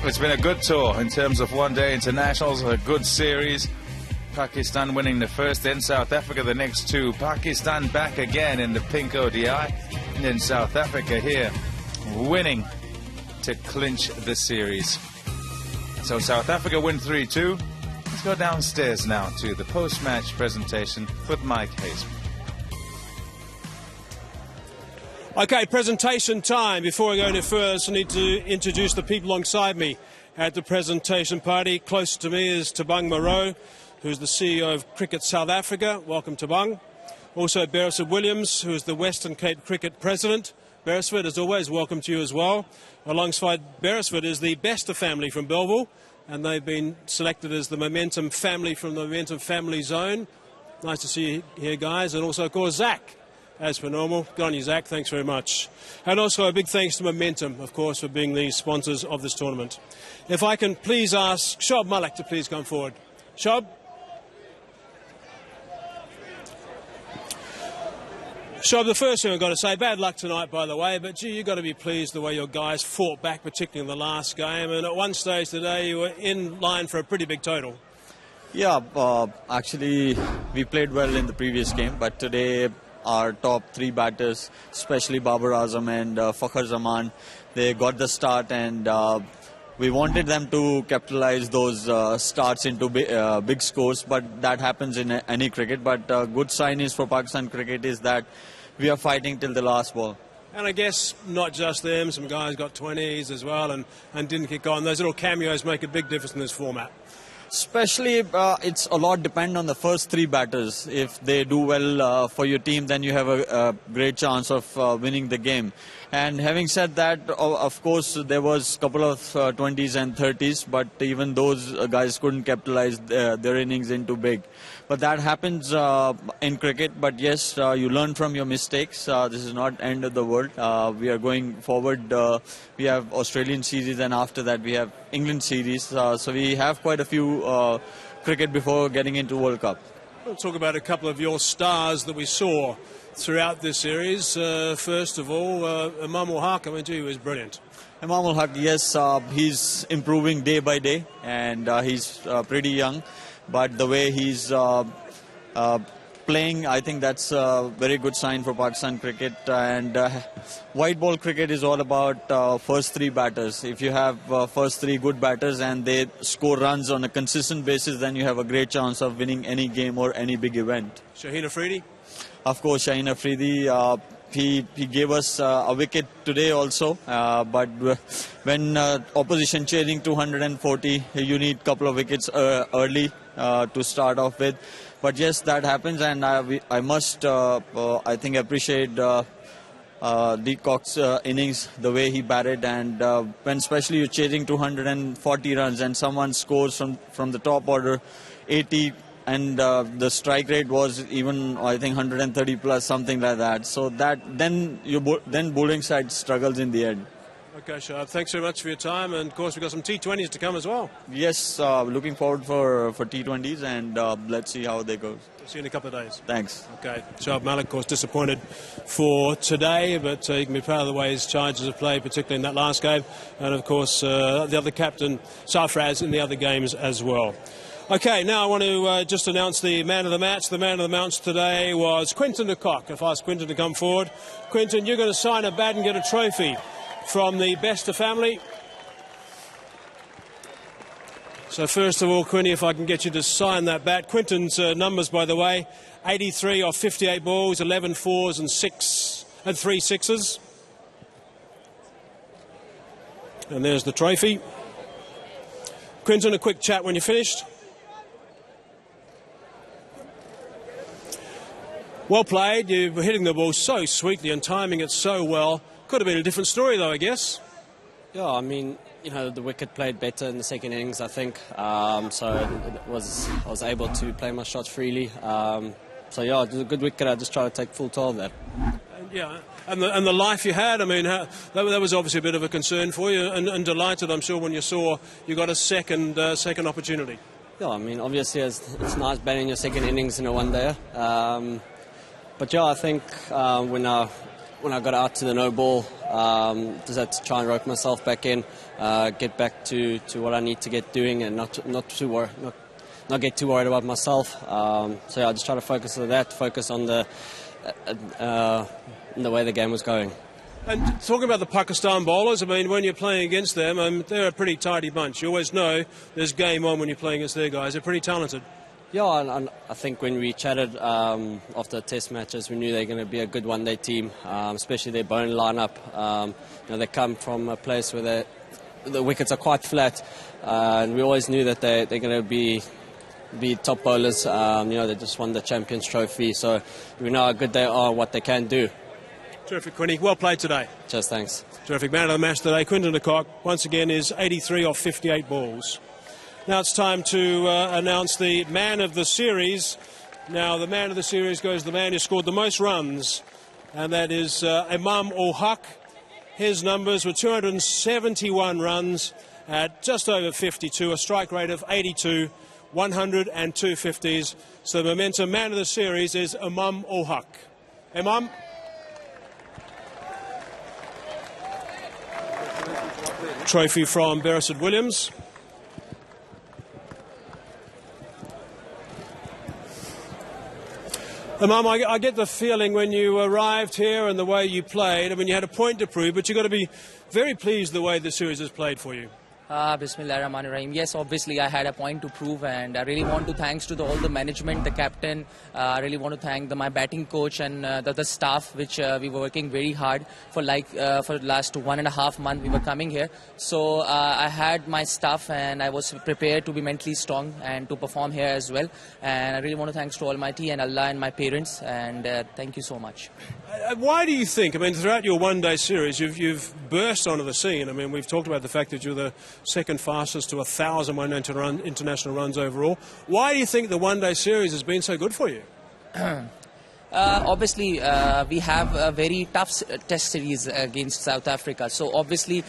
It's been a good tour in terms of one-day internationals, a good series. Pakistan winning the first, then South Africa the next two. Pakistan back again in the pink ODI, and then South Africa here winning to clinch the series. So South Africa win 3-2. Let's go downstairs now to the post-match presentation with Mike Hayes. Okay, presentation time. Before I go any further, I need to introduce the people alongside me at the presentation party. Close to me is Tabang Moreau, who's the CEO of Cricket South Africa. Welcome, Tabang. Also, Beresford Williams, who is the Western Cape Cricket President. Beresford, as always, welcome to you as well. Alongside Beresford is the Bester family from Belleville, and they've been selected as the Momentum family from the Momentum Family Zone. Nice to see you here, guys. And also, of course, Zach. As per normal. Good on you, Zach. Thanks very much. And also a big thanks to Momentum, of course, for being the sponsors of this tournament. If I can please ask Shob Malik to please come forward. Shob? Shob, the first thing I've got to say, bad luck tonight, by the way, but gee, you've got to be pleased the way your guys fought back, particularly in the last game. And at one stage today, you were in line for a pretty big total. Yeah, actually, we played well in the previous game, but today our top three batters, especially Babar Azam and Fakhar Zaman, they got the start, and we wanted them to capitalize those starts into big scores, but that happens in any cricket. But good sign is for Pakistan cricket is that we are fighting till the last ball. And I guess not just them, some guys got 20s as well and didn't kick on. Those little cameos make a big difference in this format. Especially, it's a lot depend on the first three batters. If they do well for your team, then you have a great chance of winning the game. And having said that, of course, there was a couple of 20s and 30s, but even those guys couldn't capitalize their innings into big. But that happens in cricket. But yes, you learn from your mistakes. This is not end of the world. We are going forward. We have Australian series, and after that we have England series. So we have quite a few cricket before getting into World Cup. We'll talk about a couple of your stars that we saw throughout this series. First of all, Imam-ul-Haq, I mean, gee, he was brilliant. Imam-ul-Haq, yes, he's improving day by day, and he's pretty young. But the way he's playing, I think that's a very good sign for Pakistan cricket. And white ball cricket is all about first three batters. If you have first three good batters and they score runs on a consistent basis, then you have a great chance of winning any game or any big event. Shaheen Afridi? Of course, Shaheen Afridi. He gave us a wicket today also, but when opposition chasing 240, you need a couple of wickets early to start off with. But yes, that happens, and I must, I think, appreciate Leacock's innings, the way he batted, and when especially you're chasing 240 runs and someone scores from the top order 80, and the strike rate was even, I think, 130 plus, something like that. So that then bowling side struggles in the end. Okay, Shahab, thanks very much for your time, and of course we've got some T20s to come as well. Yes, looking forward for T20s, and let's see how they go. See you in a couple of days. Thanks. Okay, Shahab Malik, of course, disappointed for today, but you can be proud of the way his charges have played, particularly in that last game, and of course the other captain, Sarfraz, in the other games as well. Okay, now I want to just announce the man of the match. The man of the match today was Quinton de Kock. If I ask Quinton to come forward. Quinton, you're going to sign a bat and get a trophy from the Bester family. So first of all, Quinny, if I can get you to sign that bat. Quinton's numbers, by the way, 83 off 58 balls, 11 fours and 3 sixes. And there's the trophy. Quinton, a quick chat when you're finished. Well played. You were hitting the ball so sweetly and timing it so well. Could have been a different story, though, I guess. Yeah, I mean, you know, the wicket played better in the second innings, I think. So I was able to play my shots freely. So yeah, it was a good wicket. I just tried to take full toll of that. Yeah, and the life you had. I mean, that was obviously a bit of a concern for you, and delighted, I'm sure, when you saw you got a second opportunity. Yeah, I mean, obviously it's nice batting your second innings in a one-day. But yeah, I think when I when I got out to the no ball, just had to try and rope myself back in, get back to what I need to get doing, and not get too worried about myself. So yeah, I just try to focus on that, focus on the way the game was going. And talking about the Pakistan bowlers, I mean, when you're playing against them, they're a pretty tidy bunch. You always know there's game on when you're playing against their guys. They're pretty talented. Yeah, and I think when we chatted after the test matches, we knew they were going to be a good one-day team, especially their bowling lineup. They come from a place where the wickets are quite flat, and we always knew that they're going to be top bowlers. They just won the Champions Trophy, so we know how good they are, what they can do. Terrific, Quinny. Well played today. Cheers, thanks. Terrific. Man of the match today, Untitled Chapter, once again is 83 off 58 balls. Now it's time to announce the man of the series. Now the man of the series goes to the man who scored the most runs, and that is Imam-ul-Haq. His numbers were 271 runs at just over 52, a strike rate of 82, 100 and 250s. So the momentum man of the series is Imam-ul-Haq. Imam? Trophy from Beresford Williams. Imam, I get the feeling when you arrived here and the way you played, I mean, you had a point to prove, but you've got to be very pleased the way the series has played for you. Bismillahirrahmanirrahim. Yes, obviously I had a point to prove, and I really want to thanks to all the management, the captain. I really want to thank my batting coach and the staff, which we were working very hard for the last 1.5 months we were coming here. So I had my stuff, and I was prepared to be mentally strong and to perform here as well. And I really want to thanks to Almighty and Allah and my parents, and thank you so much. Why do you think, I mean, throughout your one-day series, you've burst onto the scene? I mean, we've talked about the fact that you're the second fastest to 1,000 one-day international runs overall. Why do you think the one-day series has been so good for you? Obviously, we have a very tough test series against South Africa. So obviously,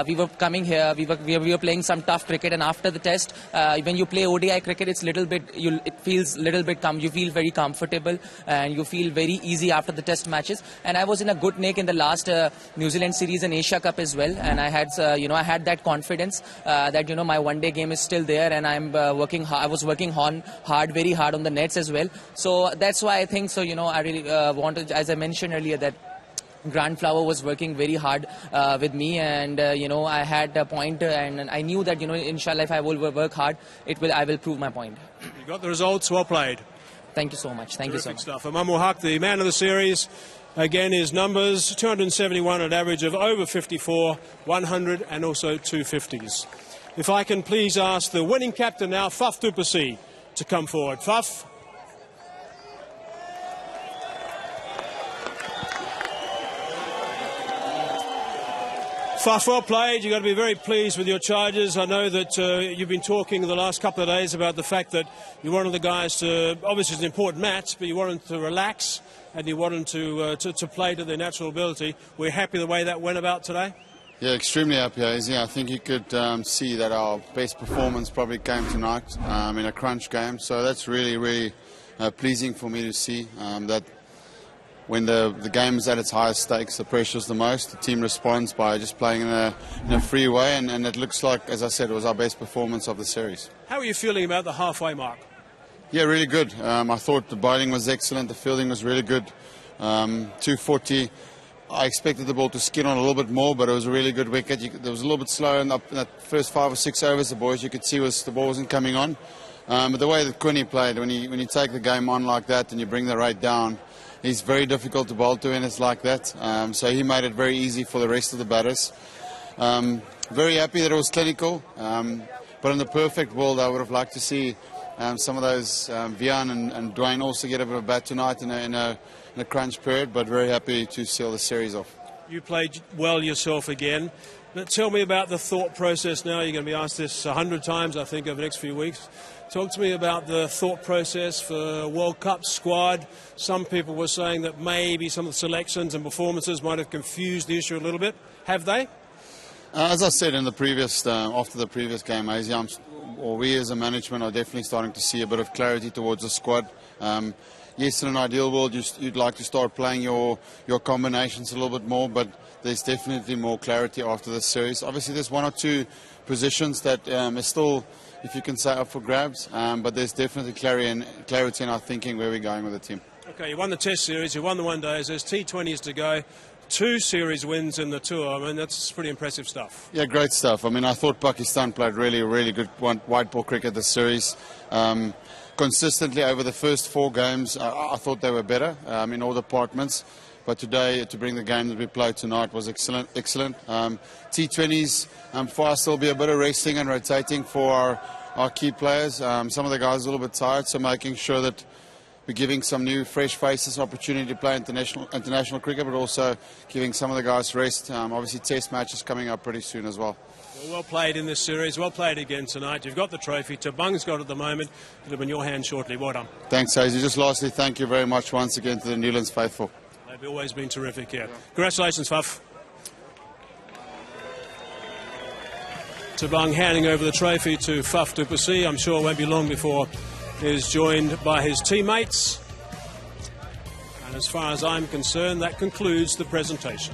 we were coming here, we were playing some tough cricket, and after the test, when you play ODI cricket, it's little bit, it feels little bit you feel very comfortable, and you feel very easy after the test matches. And I was in a good nick in the last New Zealand series and Asia Cup as well, and I had, I had that confidence that my one-day game is still there, and I'm working. I was working very hard on the nets as well. So that's why I think so. I really wanted, as I mentioned earlier, that Grant Flower was working very hard with me, and I had a point, and I knew that inshallah, if I will work hard, I will prove my point. You got the results. Well played. Thank you so much. Thank Terrific you so much. Stuff. Imam-ul-Haq, the man of the series. Again, his numbers 271 at average of over 54, 100 and also 250s. If I can please ask the winning captain now, PPC, to come forward. Faf. Faf, well played. You've got to be very pleased with your charges. I know that you've been talking the last couple of days about the fact that you wanted the guys to, obviously it's an important match, but you wanted them to relax and you wanted them to play to their natural ability. We're happy the way that went about today? Yeah, extremely happy, Izzy. I think you could see that our best performance probably came tonight in a crunch game. So that's really, really pleasing for me to see that when the game is at its highest stakes, the pressure is the most. The team responds by just playing in a free way, and it looks like, as I said, it was our best performance of the series. How are you feeling about the halfway mark? Yeah, really good. I thought the bowling was excellent, the fielding was really good. 240. I expected the ball to skin on a little bit more, but it was a really good wicket. It was a little bit slow in that first 5 or 6 overs. The boys, you could see the ball wasn't coming on. But the way that Quinny played, when you take the game on like that and you bring the rate down, he's very difficult to bowl to when it's like that. So he made it very easy for the rest of the batters. Very happy that it was clinical. But in the perfect world, I would have liked to see some of those Vian and Dwayne also get a bit of a bat tonight in a crunch period. But very happy to seal the series off. You played well yourself again. But tell me about the thought process now. You're going to be asked this 100 times, I think, over the next few weeks. Talk to me about the thought process for World Cup squad. Some people were saying that maybe some of the selections and performances might have confused the issue a little bit. Have they? As I said in the previous, after the previous game, we as a management are definitely starting to see a bit of clarity towards the squad. yes, in an ideal world, you'd like to start playing your combinations a little bit more, but there's definitely more clarity after this series. Obviously, there's one or two positions that is still, if you can say, up for grabs, but there's definitely clarity in our thinking where we're going with the team. Okay, you won the Test series, you won the one days, there's T20s to go, 2 series wins in the tour. I mean, that's pretty impressive stuff. Yeah, great stuff. I mean, I thought Pakistan played really good white ball cricket this series. Consistently over the first 4 games, I thought they were better in all departments. But today, to bring the game that we played tonight was excellent. T20s, for us, there'll be a bit of resting and rotating for our key players. Some of the guys are a little bit tired, so making sure that we're giving some new, fresh faces opportunity to play international cricket, but also giving some of the guys rest. Obviously, Test matches coming up pretty soon as well. Well played in this series, well played again tonight. You've got the trophy. Tabung's got it at the moment. It'll be in your hand shortly. Well done. Thanks, Hazy. Just lastly, thank you very much once again to the Newlands faithful. They've always been terrific, yeah. Congratulations, Faf. Tabung handing over the trophy to Faf du Plessis. I'm sure it won't be long before he's joined by his teammates. And as far as I'm concerned, that concludes the presentation.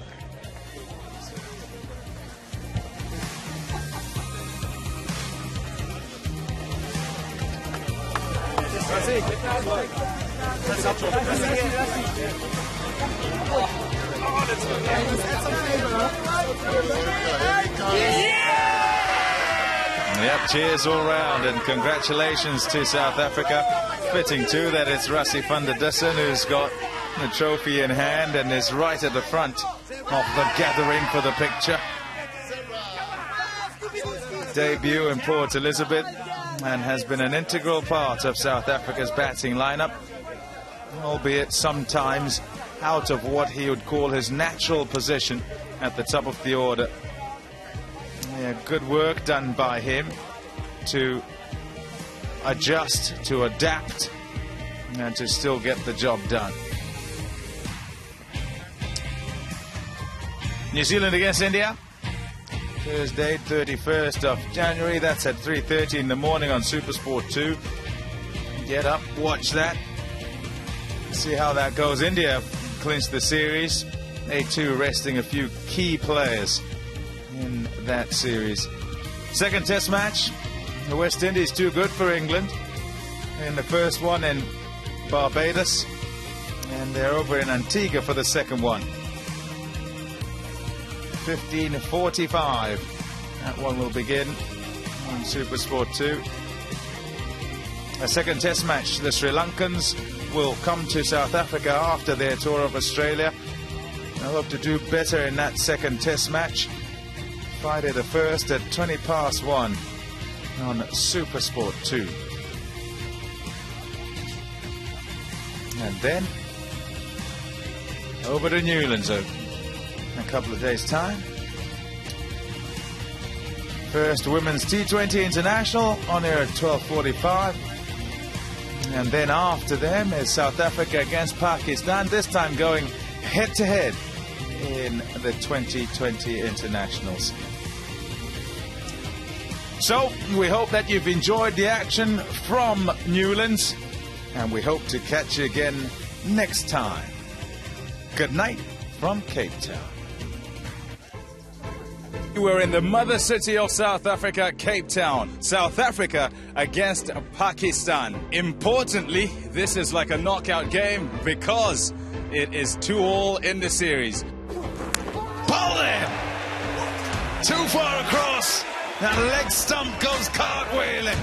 Yep, cheers all round and congratulations to South Africa. Fitting too that it's Rassie van der Dussen who's got the trophy in hand and is right at the front of the gathering for the picture. Debut in Port Elizabeth and has been an integral part of South Africa's batting lineup, albeit sometimes out of what he would call his natural position at the top of the order. Yeah, good work done by him to adjust, to adapt, and to still get the job done. New Zealand against India, Thursday, 31st of January. That's at 3:30 in the morning on SuperSport 2. Get up, watch that, see how that goes. India clinched the series. They too resting a few key players in that series. Second Test match, the West Indies too good for England in the first one in Barbados, and they're over in Antigua for the second one. 15:45. That one will begin on SuperSport 2. A second Test match. The Sri Lankans will come to South Africa after their tour of Australia. I hope to do better in that second Test match. Friday the 1st at 1:20 on SuperSport 2. And then over to Newlands in a couple of days' time. First Women's T20 International on air at 12:45. And then after them is South Africa against Pakistan, this time going head-to-head in the 2020 internationals. So we hope that you've enjoyed the action from Newlands, and we hope to catch you again next time. Good night from Cape Town. We're in the mother city of South Africa, Cape Town. South Africa against Pakistan. Importantly, this is like a knockout game because it is 2-2 in the series. Pull him! Too far across. That leg stump goes cartwheeling.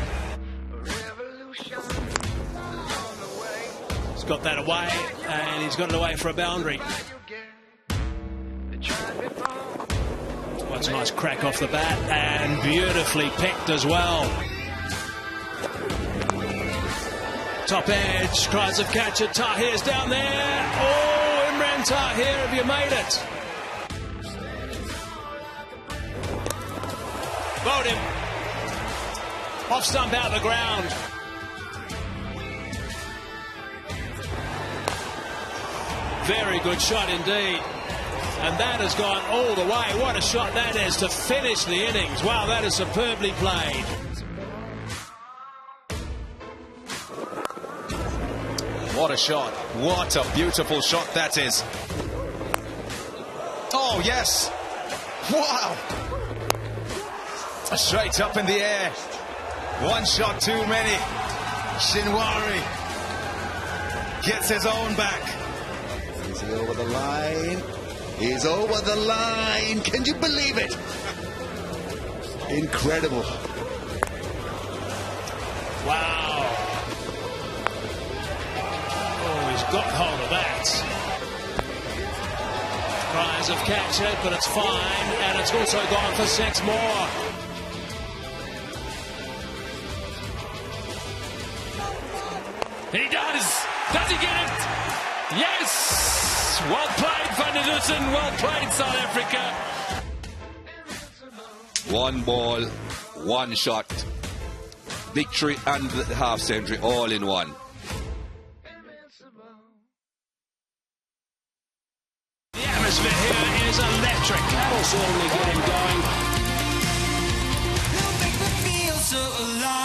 He's got that away, and he's got it away for a boundary. That's a nice crack off the bat, and beautifully picked as well. Top edge, tries to catch it. Tahir's down there. Oh, Imran Tahir, have you made it? Bowled him. Off stump out the ground. Very good shot indeed. And that has gone all the way. What a shot that is to finish the innings. Wow, that is superbly played. What a shot. What a beautiful shot that is. Oh, yes. Wow. Straight up in the air. One shot too many. Shinwari gets his own back. Is he over the line? He's over the line. Can you believe it? Incredible. Wow. Oh, he's got hold of that. Cries have catch it, but it's fine, and it's also gone for 6 more. He does! Does he get it? Yes! Well played, Van der Dussen. Well played, South Africa. One ball, one shot. Victory and the half century all in one. The atmosphere here is electric. That'll certainly get him going. He'll make me feel so alive.